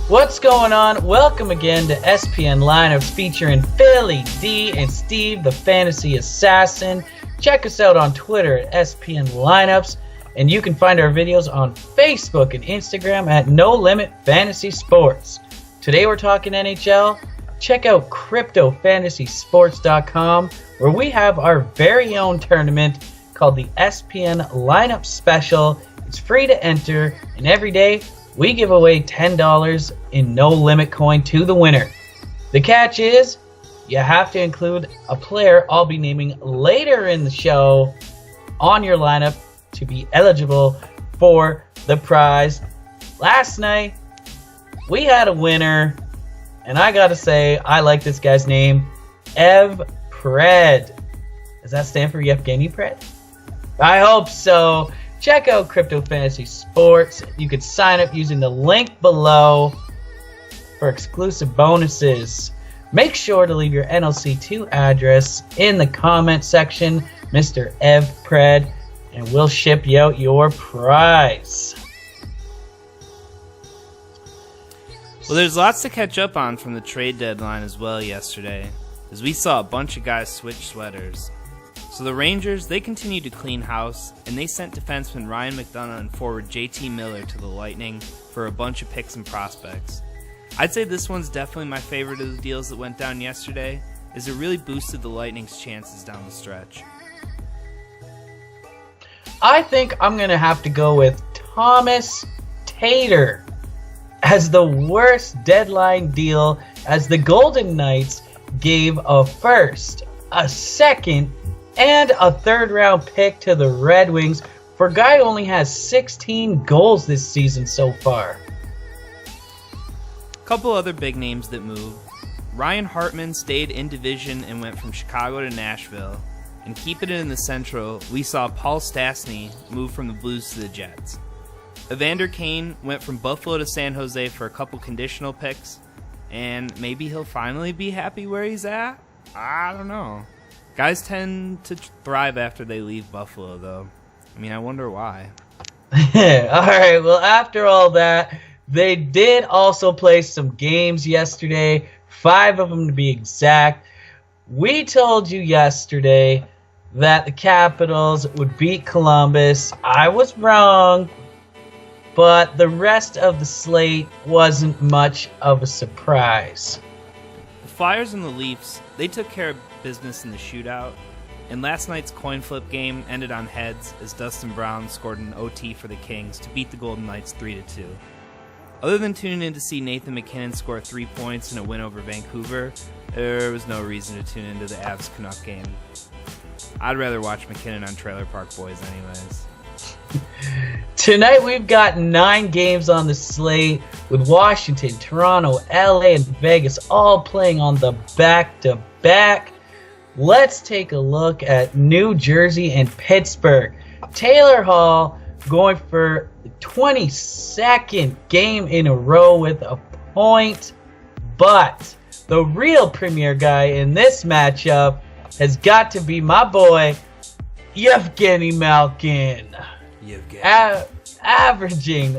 What's going on? Welcome again to SPN Lineups featuring Philly D and Steve, the Fantasy Assassin. Check us out on Twitter at SPN Lineups, and you can find our videos on Facebook and Instagram at No Limit Fantasy Sports. Today we're talking NHL. Check out CryptoFantasySports.com, where we have our very own tournament called the SPN Lineup Special. It's free to enter, and every day we give away $10 in No Limit coin to the winner. The catch is you have to include a player I'll be naming later in the show on your lineup to be eligible for the prize. Last night we had a winner, and I gotta say I like this guy's name, Ev Pred. Does that stand for Yevgeny Pred? I hope so. Check out Crypto Fantasy Sports. You can sign up using the link below for exclusive bonuses. Make sure to leave your NLC2 address in the comment section, Mr. Ev Pred, and we'll ship you out your prize. Well, there's lots to catch up on from the trade deadline as well yesterday, as we saw a bunch of guys switch sweaters. So the Rangers, they continued to clean house, and they sent defenseman Ryan McDonough and forward JT Miller to the Lightning for a bunch of picks and prospects. I'd say this one's definitely my favorite of the deals that went down yesterday, as it really boosted the Lightning's chances down the stretch. I think I'm going to have to go with Thomas Tatar as the worst deadline deal, as the Golden Knights gave a first, a second, and a third-round pick to the Red Wings for a guy who only has 16 goals this season so far. A couple other big names that moved. Ryan Hartman stayed in division and went from Chicago to Nashville. And keeping it in the Central, we saw Paul Stastny move from the Blues to the Jets. Evander Kane went from Buffalo to San Jose for a couple conditional picks. And maybe he'll finally be happy where he's at? I don't know. Guys tend to thrive after they leave Buffalo, though. I mean, I wonder why. Alright, well, after all that, they did also play some games yesterday. 5 of them to be exact. We told you yesterday that the Capitals would beat Columbus. I was wrong, but the rest of the slate wasn't much of a surprise. The Flyers and the Leafs, they took care of business in the shootout, and last night's coin flip game ended on heads as Dustin Brown scored an OT for the Kings to beat the Golden Knights 3-2. Other than tuning in to see Nathan MacKinnon score 3 points in a win over Vancouver, there was no reason to tune into the Avs Canuck game. I'd rather watch McKinnon on Trailer Park Boys anyways. Tonight we've got 9 games on the slate, with Washington, Toronto, LA, and Vegas all playing on the back-to-back. Let's take a look at New Jersey and Pittsburgh. Taylor Hall going for the 22nd game in a row with a point, but the real premier guy in this matchup has got to be my boy, Yevgeny Malkin. Averaging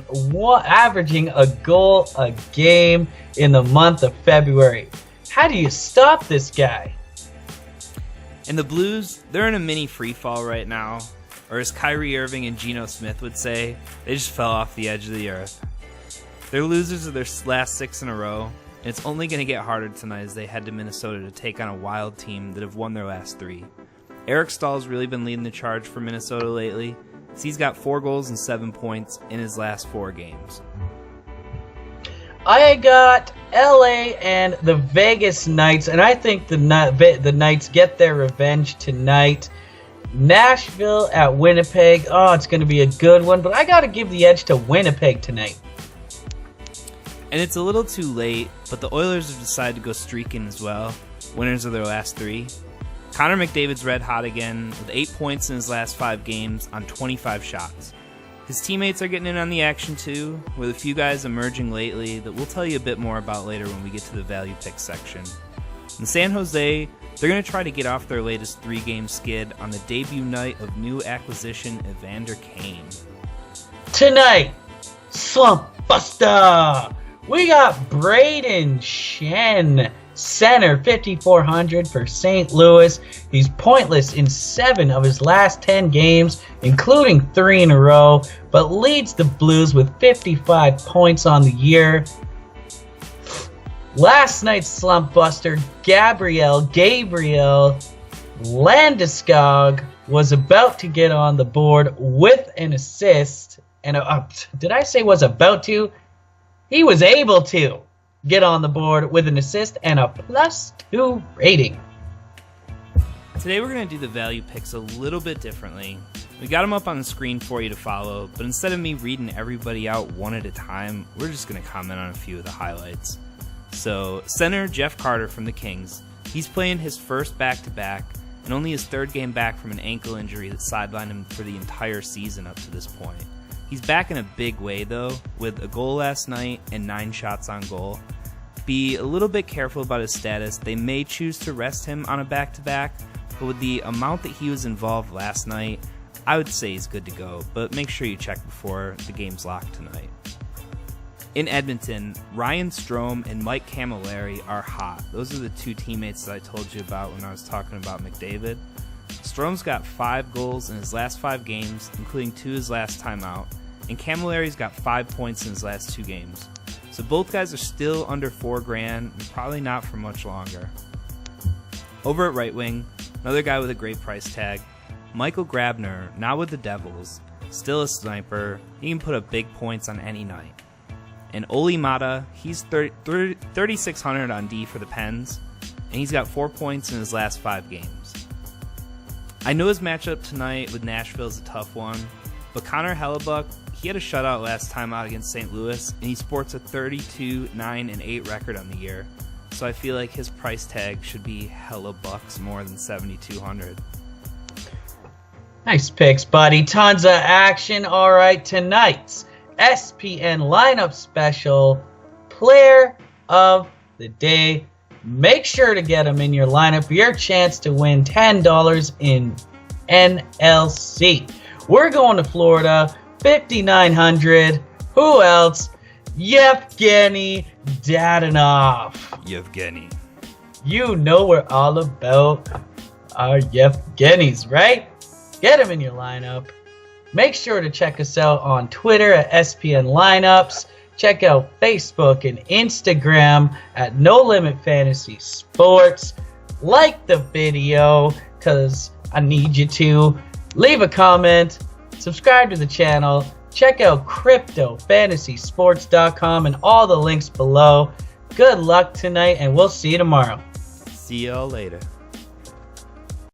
a goal a game in the month of February. How do you stop this guy? And the Blues, they're in a mini free fall right now, or as Kyrie Irving and Geno Smith would say, they just fell off the edge of the earth. They're losers of their last 6 in a row, and it's only going to get harder tonight as they head to Minnesota to take on a Wild team that have won their last 3. Eric Stahl's really been leading the charge for Minnesota lately, as he's got 4 goals and 7 points in his last 4 games. I got LA and the Vegas Knights, and I think the Knights get their revenge tonight. Nashville at Winnipeg. Oh, it's going to be a good one, but I got to give the edge to Winnipeg tonight. And it's a little too late, but the Oilers have decided to go streaking as well, winners of their last 3. Connor McDavid's red hot again with 8 points in his last 5 games on 25 shots. His teammates are getting in on the action too, with a few guys emerging lately that we'll tell you a bit more about later when we get to the value pick section. In San Jose, they're going to try to get off their latest 3-game skid on the debut night of new acquisition Evander Kane. Tonight, Slump Buster! We got Braden Shen, center, 5,400 for St. Louis. He's pointless in 7 of his last 10 games, including 3 in a row, but leads the Blues with 55 points on the year. Last night's slump buster, Gabriel Landeskog, was about to get on the board with an assist. And did I say was about to? He was able to get on the board with an assist and a +2 rating. Today we're going to do the value picks a little bit differently. We got them up on the screen for you to follow, but instead of me reading everybody out one at a time, we're just going to comment on a few of the highlights. So, center Jeff Carter from the Kings. He's playing his first back-to-back and only his 3rd game back from an ankle injury that sidelined him for the entire season up to this point. He's back in a big way, though, with a goal last night and 9 shots on goal. Be a little bit careful about his status. They may choose to rest him on a back-to-back, but with the amount that he was involved last night, I would say he's good to go, but make sure you check before the game's locked tonight. In Edmonton, Ryan Strome and Mike Camilleri are hot. Those are the 2 teammates that I told you about when I was talking about McDavid. Strome's got 5 goals in his last 5 games, including 2 his last time out, and Camilleri's got 5 points in his last 2 games. So both guys are still under $4,000 and probably not for much longer. Over at right wing, another guy with a great price tag, Michael Grabner, now with the Devils, still a sniper. He can put up big points on any night. And Oli Mata, he's 3,600 on D for the Pens, and he's got 4 points in his last 5 games. I know his matchup tonight with Nashville is a tough one, but Connor Hellebuck, he had a shutout last time out against St. Louis, and he sports a 32-9-8 record on the year, so I feel like his price tag should be hella bucks more than 7,200. Nice picks, buddy. Tons of action. All right, tonight's SPN lineup special, player of the day. Make sure to get him in your lineup for your chance to win $10 in NLC. We're going to Florida, 5,900. Who else? Yevgeny Dadonov. Yevgeny. You know we're all about our Yevgenys, right? Get him in your lineup. Make sure to check us out on Twitter at SPN Lineups. Check out Facebook and Instagram at No Limit Fantasy Sports. Like the video, because I need you to. Leave a comment. Subscribe to the channel. Check out CryptoFantasySports.com and all the links below. Good luck tonight, and we'll see you tomorrow. See y'all later.